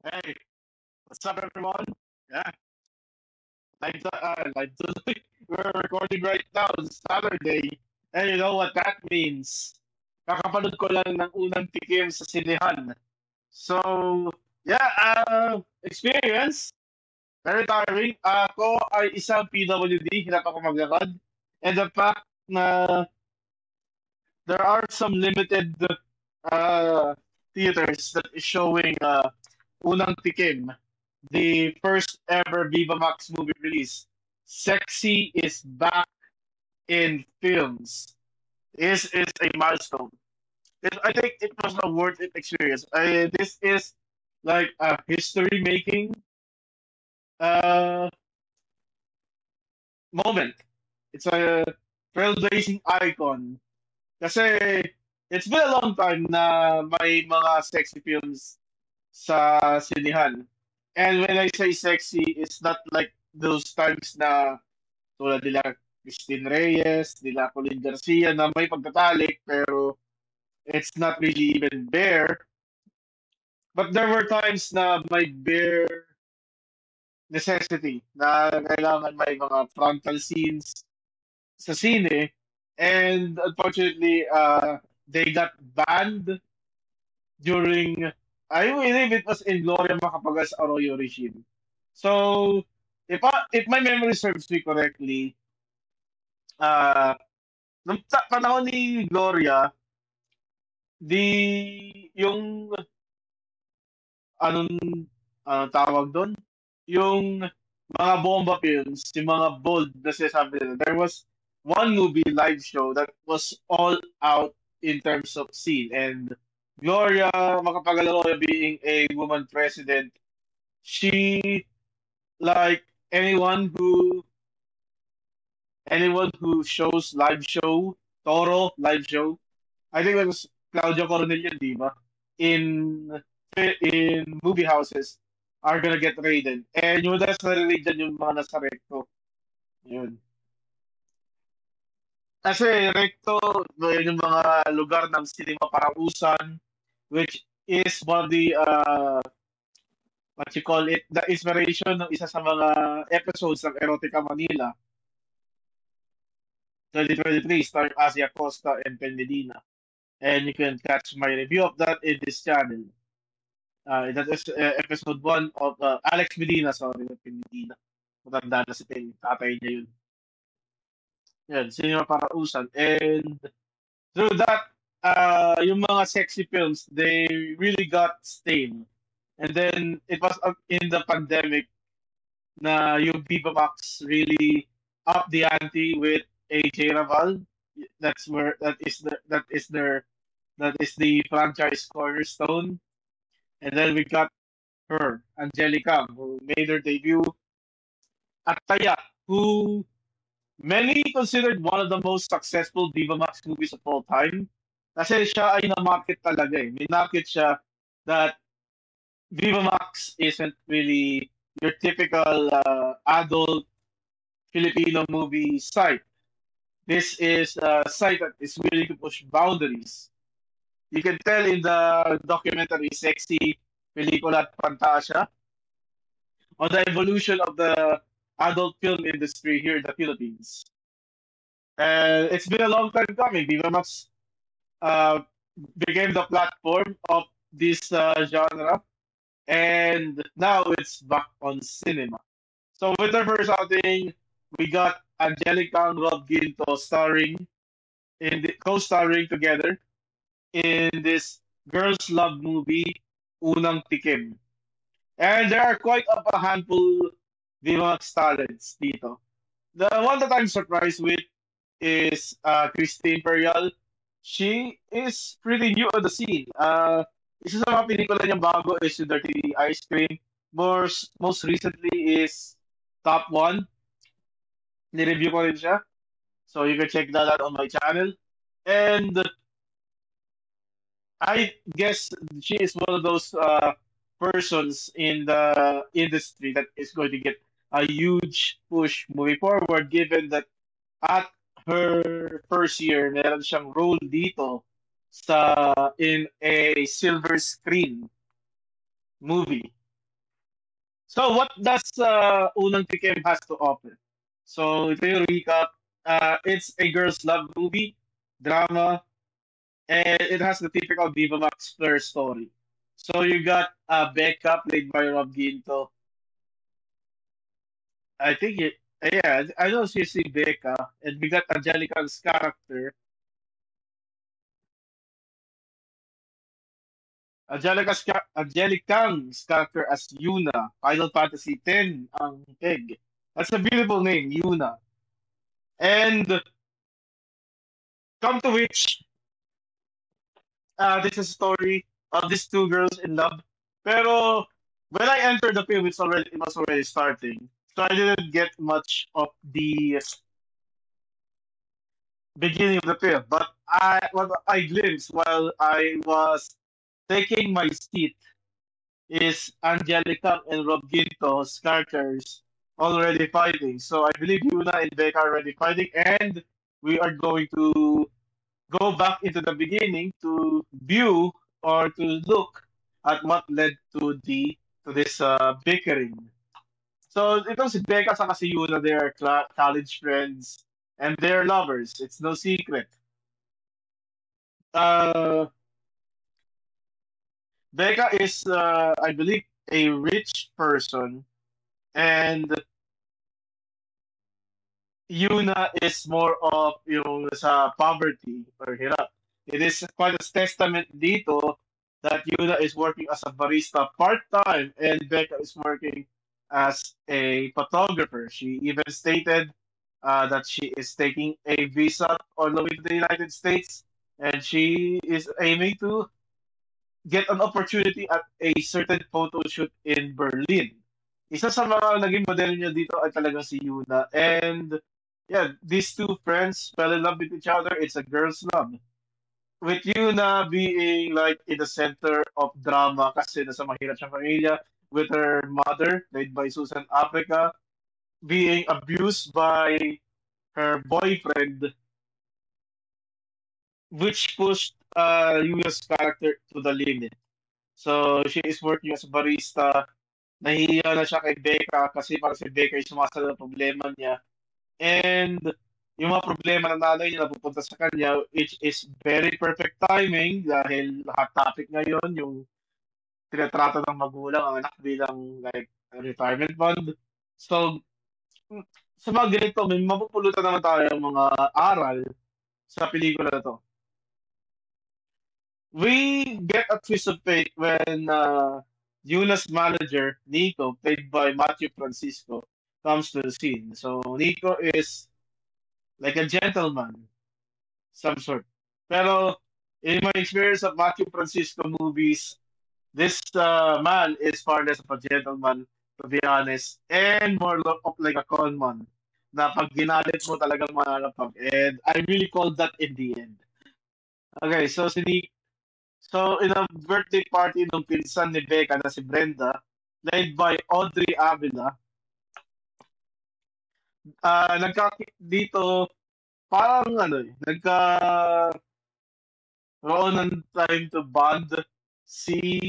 Hey, what's up, everyone? Yeah, live tonight. We're recording right now. It's Saturday. And you know what that means? Kakapanood ko lang ng unang tikim sa sinehan. So, yeah, experience. Very tiring. Ako ay isang PWD. Hirap ako maglakad. And the fact na there are some limited uh, theaters that is showing unang tikim, the first ever Viva Max movie release. Sexy is back in films. Is a milestone. I think it was a worth it experience. This is like a history making uh, moment. It's a trailblazing icon. Kasi it's been a long time na may mga sexy films sa sinihan. And when I say sexy, it's not like those times na tulad nila Christine Reyes, nila Colin Garcia na may pagtatalik pero it's not really even bare. But there were times na may bare necessity na kailangan may mga frontal scenes sa sine. And unfortunately, they got banned during, I believe it was in Gloria Macapagal's Arroyo regime. So, if my memory serves me correctly, uh, nung panahon ni Gloria, yung anong tawag doon? Yung mga bomba films, yung mga bold na sinasabi nila. There was one movie live show that was all out in terms of scene. And Gloria Macapagal-Arroyo being a woman president, she, like anyone who shows live show, Toro live show, I think it was Claudio Coronel yun, di ba? In in movie houses are gonna get raided. And yung nasa raid dyan yung mga nasa recto. Yun. Kasi recto, yun yung mga lugar ng cinema parausan, which is one of the, what you call it, the inspiration ng isa sa mga episodes ng Erotica Manila 2023 starring Asia Costa and Pen Medina. And you can catch my review of that in this channel. That is episode 1 of Alex Medina, sorry, not Pen Medina. Matanda na si Pen, tatay niya yun. Yan, Cinema Parausan. And through that, yung mga sexy films, they really got stale. And then it was in the pandemic na yung Viva Max really up the ante with AJ Raval. That is the franchise cornerstone. And then we got her, Angelica, who made her debut at Taya, who many considered one of the most successful Viva Max movies of all time. Kasi siya ay na-market talaga eh. Minarket siya that Viva Max isn't really your typical adult Filipino movie site. This is a site that is willing to push boundaries. You can tell in the documentary Sexy Pelikula at Fantasia on the evolution of the adult film industry here in the Philippines. And it's been a long time coming. Viva Max uh, became the platform of this genre, and now it's back on cinema. So with our first outing, we got Angelica and Rob Ginto co-starring together in this girls' love movie, Unang Tikim. And there are quite a handful Vivax talents dito. The one that I'm surprised with is Christine Imperial. She is pretty new on the scene. Isa sa mga pelikula niyang bago is yung Dirty Ice Cream. Most recently is Top 1. Nireview ko rin siya. So you can check that out on my channel. And I guess she is one of those persons in the industry that is going to get a huge push moving forward, given that at her first year, meron siyang role dito in a silver screen movie. So what does Unang Tikim has to offer? So ito yung recap. It's a girls' love movie, drama, and it has the typical Viva Max Fleur story. So you got Becca played by Rob Ginto. I think it, yeah, I know she's the Becca, and we got Angelica's character. Angelicang's character as Yuna. Final Fantasy X ang peg. That's a beautiful name, Yuna. And come to which, this is a story of these two girls in love. Pero when I entered the film, it was already starting. So I didn't get much of the beginning of the film. But what I glimpsed while I was taking my seat is Angelica and Rob Ginto's characters already fighting. So I believe Yuna and Becca are already fighting, and we are going to go back into the beginning to view or to look at what led to the to this bickering. So itong si Becca sa si Yuna, they are college friends and they're lovers. It's no secret. Uh, Becca is, I believe, a rich person, and Yuna is more of yung sa poverty or hirap. It is quite a testament dito that Yuna is working as a barista part-time and Becca is working as a photographer. She even stated that she is taking a visa on the way to the United States and she is aiming to get an opportunity at a certain photo shoot in Berlin. Isa sa mga naging model niya dito ay talagang si Yuna. And yeah, these two friends fell in love with each other. It's a girl's love. With Yuna being like in the center of drama kasi nasa mahirap siyang pamilya with her mother, played by Susan Africa, being abused by her boyfriend, which pushed Yuna's character to the limit. So she is working as a barista. Nahihiya na siya kay Becca kasi para si Becca ay sumasalo ng problema niya. And yung mga problema ng nanay niya napupunta sa kanya, which is very perfect timing dahil hot topic ngayon, yung tinatrato ng magulang ang anak bilang like retirement fund. So, sa mga ganito, may mapupulutan naman tayo ng mga aral sa pelikula na to. We get a twist of fate when Yuna's manager, Nico, played by Matthew Francisco, comes to the scene. So Nico is like a gentleman, some sort. Pero in my experience of Matthew Francisco movies, this man is far less of a gentleman, to be honest, and more of like a con man. Na pag ginalit mo talagang mananapag. And I really called that in the end. Okay, so si Nico, so, in a birthday party nung pinsan ni Becca na si Brenda, led by Audrey Avila, dito, parang ano nagkaroon ng time to bond si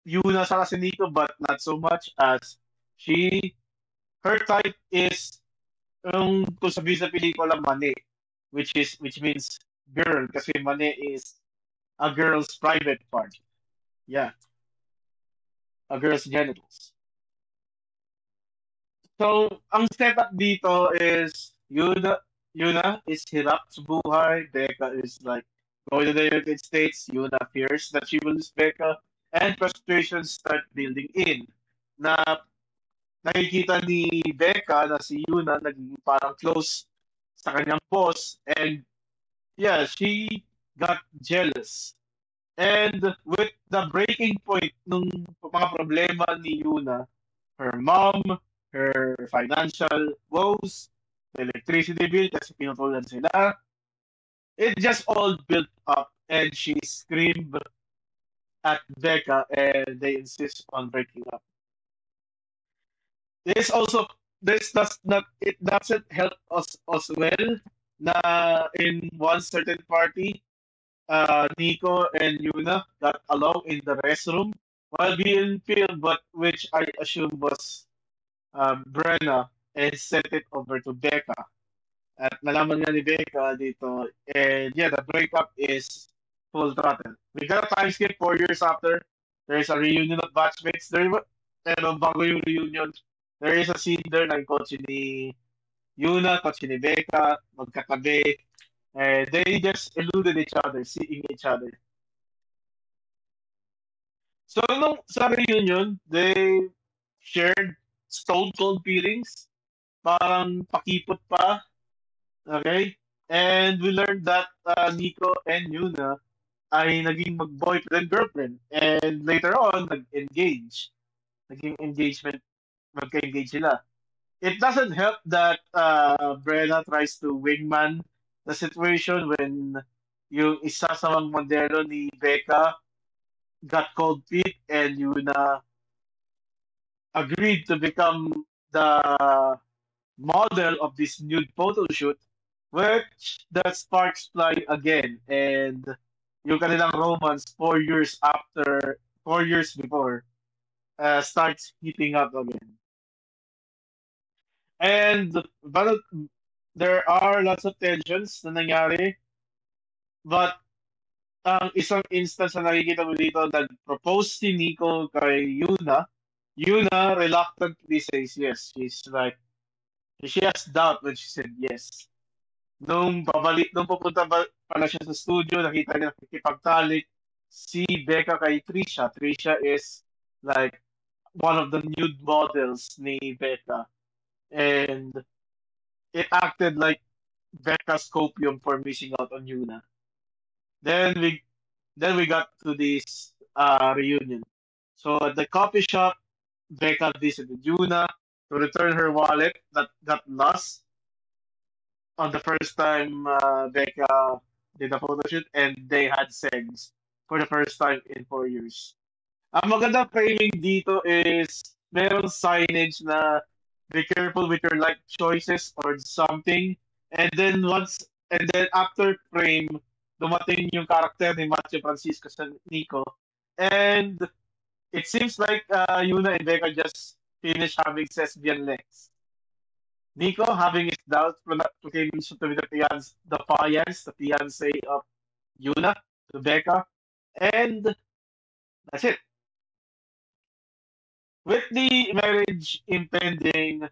Yuna sa si Nico, but not so much as she, her type is, kung sabihin sa pelikula, mani, which means girl, kasi mani is a girl's private part. Yeah, a girl's genitals. So, ang setup dito is Yuna is hirap sa buhay. Becca is like going to the United States. Yuna fears that she will lose Becca. And frustrations start building in. Na nakikita ni Becca na si Yuna naging parang close sa kanyang boss. And yeah, she got jealous. And with the breaking point nung mga problema ni Yuna, her mom, her financial woes, the electricity bill kasi pinutulan sila. It just all built up and she screamed at Becca and they insist on breaking up. This also, this does not, it doesn't help us as well na in one certain party, Nico and Yuna got along in the restroom while being filmed, but which I assume was Brenna, and sent it over to Becca. At nalaman nga ni Becca dito, and yeah, the breakup is Full Throttle. We got a time skip 4 years after. There's a reunion of batchmates. Pero bago yung reunion, there is a scene there ng kotse ni Yuna, kotse ni Becca, magkatabi. And they just eluded each other, seeing each other. So nung sa reunion, they shared stone cold feelings, parang pakipot pa, okay? And we learned that Nico and Yuna ay naging mag-boyfriend girlfriend, and later on nag-engage. Naging engagement, magka-engage sila. It doesn't help that Brenna tries to wingman the situation when yung isa sa mga modelo ni Becca got cold feet and Yuna agreed to become the model of this nude photo shoot, which the sparks fly again. And yung kanilang romance 4 years after, 4 years before, starts heating up again. And but there are lots of tensions na nangyari, but ang isang instance na nakikita mo dito, nag-propose si Nico kay Yuna. Yuna reluctantly says yes. She's like, she has doubt when she said yes. Nung pupunta pala siya sa studio, nakita niya nakikipagtalik si Becca kay Trisha. Trisha is like one of the nude models ni Becca. And it acted like Becca's copium for missing out on Yuna. Then we then we got to this reunion. So at the coffee shop, Becca visited Yuna to return her wallet that got lost on the first time Becca did a photo shoot, and they had sex for the first time in 4 years. Ang magandang framing dito is meron signage na be careful with your life choices or something. And then after frame, dumating yung character ni Matthew Francisco sa Nico. And it seems like Yuna and Becca just finished having lesbian legs. Nico, having his doubts, became to be the fiance of Yuna, to Becca. And that's it. With the marriage impending,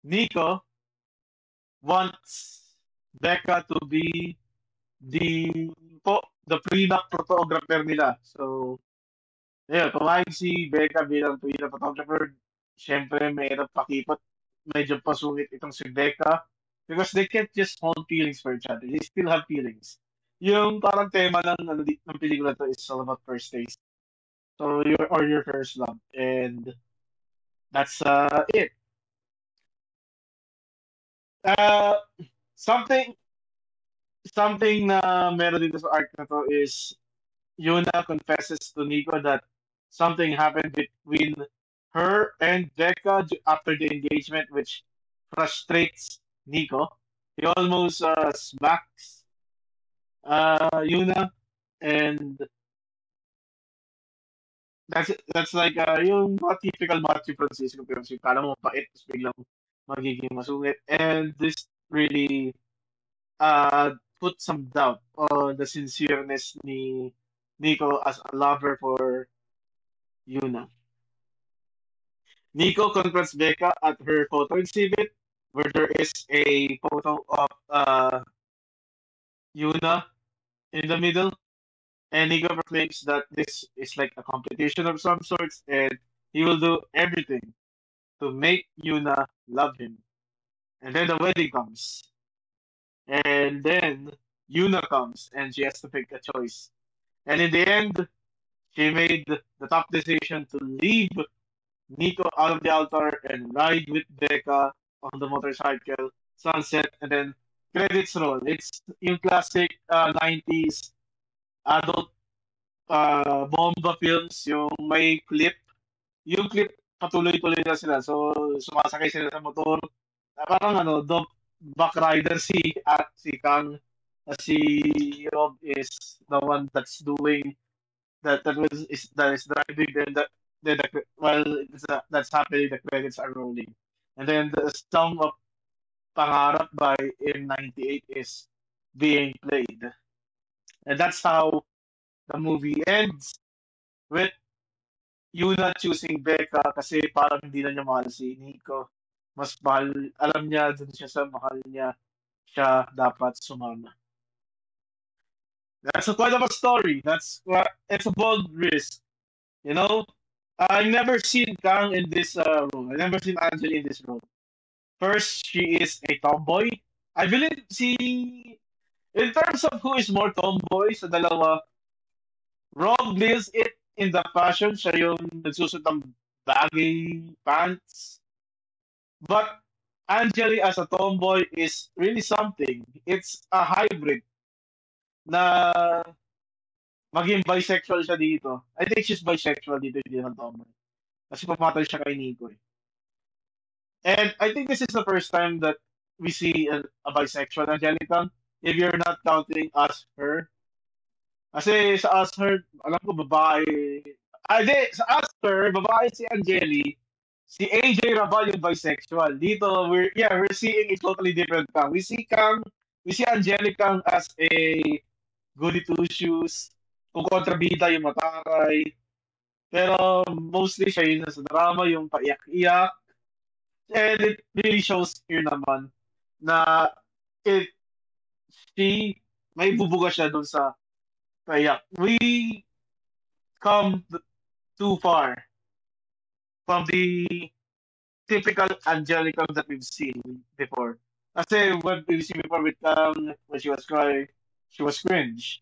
Nico wants Becca to be the prenup photographer nila. So, yeah, pumayag si Becca bilang prenup photographer. Siyempre, mayroon pakipot. Medyo pasungit itong si Becca because they can't just hold feelings for each other. They still have feelings. Yung parang tema ng pelikula to is all about first dates. So, your first love. And that's it. Uh, something something na meron dito sa arc na to is Yuna confesses to Nico that something happened between her and Becca after the engagement, which frustrates Nico. He almost smacks Yuna, and that's like yung mga typical Matthew Francisco films. Yung kala mo pait, tapos biglang magiging masungit. And this really put some doubt on the sincereness ni Nico as a lover for Yuna. Nico confronts Becca at her photo exhibit, where there is a photo of Yuna in the middle, and Nico proclaims that this is like a competition of some sorts, and he will do everything to make Yuna love him. And then the wedding comes, and then Yuna comes, and she has to pick a choice. And in the end, she made the tough decision to leave Nico out of the altar and ride with Becca on the motorcycle, sunset, and then credits roll. It's yung classic 90s adult bomba films, yung may clip. Yung clip, patuloy-tuloy na sila. So, sumasakay sila sa motor. Parang back rider si Kang. Si Rob is the one that's doing that is driving, then while that's happening, the credits are rolling, and then the song of Pangarap by M98 is being played, and that's how the movie ends with Yuna choosing Becca kasi parang hindi na niya mahal si Nico. Mas mahal, alam niya dun siya sa mahal niya, siya dapat sumama. That's a quite of a story. It's a bold risk, you know. I've never seen Kang in this role. I've never seen Angeli in this role. First, she is a tomboy. I believe in terms of who is more tomboy sa dalawa, Rob nails it in the fashion. Siya yung nagsusot ng baggy pants. But Angeli as a tomboy is really something. It's a hybrid na maging bisexual siya dito. I think she's bisexual dito, hindi naman tomboy. Kasi pumatay siya kay Nico eh. And I think this is the first time that we see a bisexual Angelica. If you're not counting us, her. Kasi sa us, her, alam ko babae. Di, sa us, her, babae si Angeli. Si AJ Rabal yung bisexual. Dito, we're seeing a totally different Kang. We see Angelica as a goody two shoes. Kung kontrabida yung mataray. Pero mostly siya yun sa drama, yung paiyak-iyak. And it really shows here naman na it she may bubuga siya dun sa paiyak. We come too far from the typical Angelica that we've seen before. Kasi what we've seen before with when she was crying, she was cringe.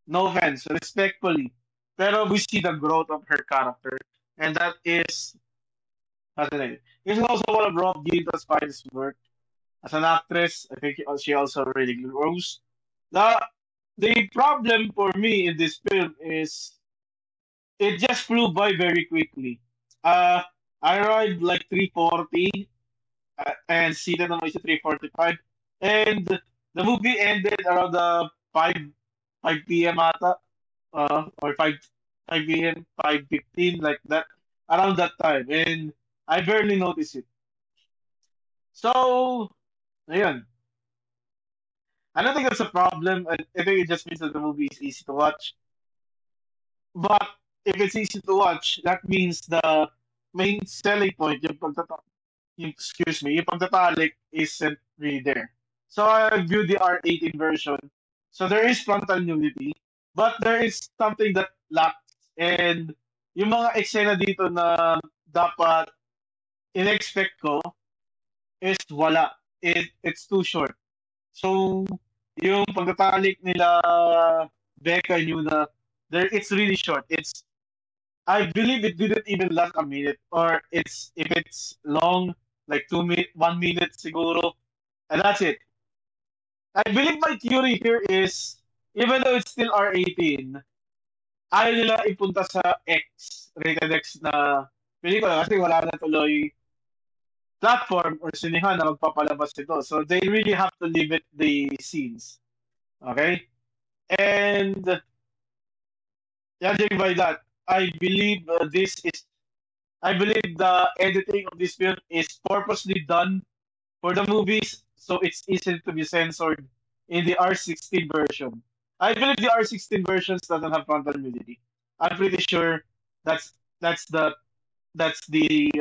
No offense, respectfully. Pero we see the growth of her character. And that is fascinating. This is also one of Rob Ginto's finest work. As an actress, I think she also really grows. The the problem for me in this film is it just flew by very quickly. Uh, I arrived like 3:40 and seated on my 3:45, and the movie ended around the 5 p.m. ata, or 5 p.m. 5:15 like that, around that time, and I barely noticed it. So, ayun. I don't think that's a problem. I think it just means that the movie is easy to watch. But if it's easy to watch, that means the main selling point, yung pagtatalik isn't really there. So I viewed the R18 version. So there is frontal nudity, but there is something that lacks. And yung mga eksena dito na dapat in-expect ko is wala. It's too short. So, yung pagtatalik nila Becca and Yuna, it's really short. I believe it didn't even last a minute, or if it's long, like 2 minutes, 1 minute siguro, and that's it. I believe my theory here is, even though it's still R18, ayaw nila ipunta sa rated X na pelikula kasi wala na tuloy platform or sinihan na magpapalabas nito. So they really have to limit the scenes. Okay? And judging by that, I believe I believe the editing of this film is purposely done for the movies, so it's easy to be censored in the R16 version. I believe the R16 versions doesn't have frontal nudity. I'm pretty sure that's that's the that's the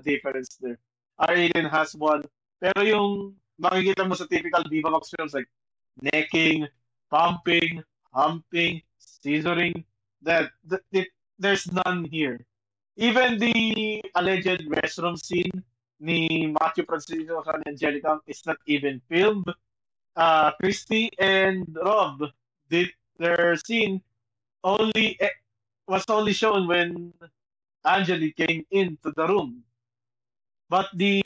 difference there. R18 has one, pero yung makikita mo sa typical Viva Max films like necking, pumping, humping, scissoring, there's none here. Even the alleged restroom scene ni Matthew Francisco and Angelica is not even filmed. Christy and Rob did their scene only was only shown when Angeli came into the room. But the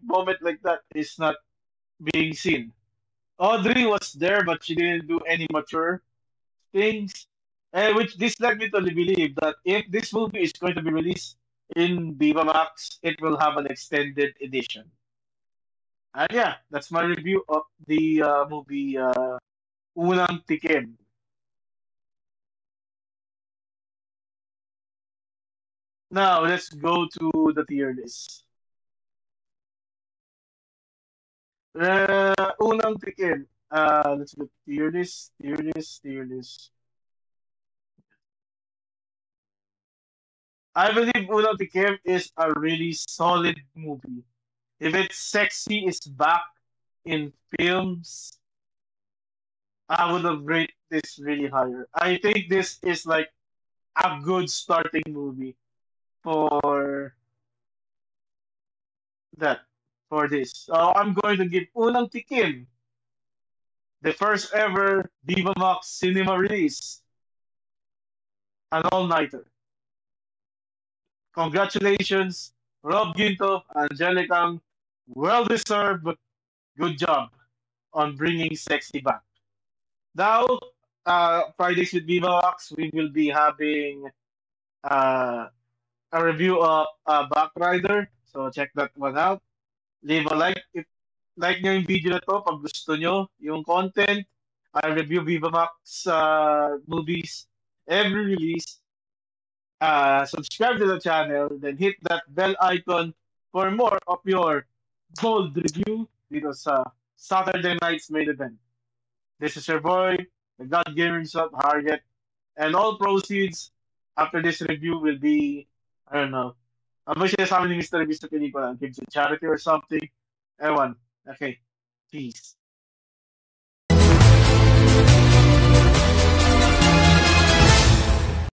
moment like that is not being seen. Audrey was there, but she didn't do any mature things. And which this led me to believe that if this movie is going to be released in Viva Max, it will have an extended edition. And yeah, that's my review of the movie Unang Tikim. Now let's go to the tier list. Unang tikim. Let's go tier list, tier list, tier list. I believe Unang Tikim is a really solid movie. If it's sexy is back in films, I would have rated this really higher. I think this is like a good starting movie for that, for this. So I'm going to give Unang Tikim, the first ever Viva Max cinema release, an all-nighter. Congratulations, Rob Ginto, Angelica. Well deserved. Good job on bringing sexy back. Now, Fridays with Viva Max, we will be having uh, a review of Backrider. So check that one out. Leave a like if like nyo yung video na to pag gusto nyo yung content. I review Viva Max movies every release. Subscribe to the channel, then hit that bell icon for more of your gold review dito sa Saturday night's main event. This is your boy, the God Gamer himself, Harriet, and all proceeds after this review will be, I don't know, ano ba sinasabi ni Mr. Beast sa pelikula? Gives a charity or something? Ewan. Okay. Peace.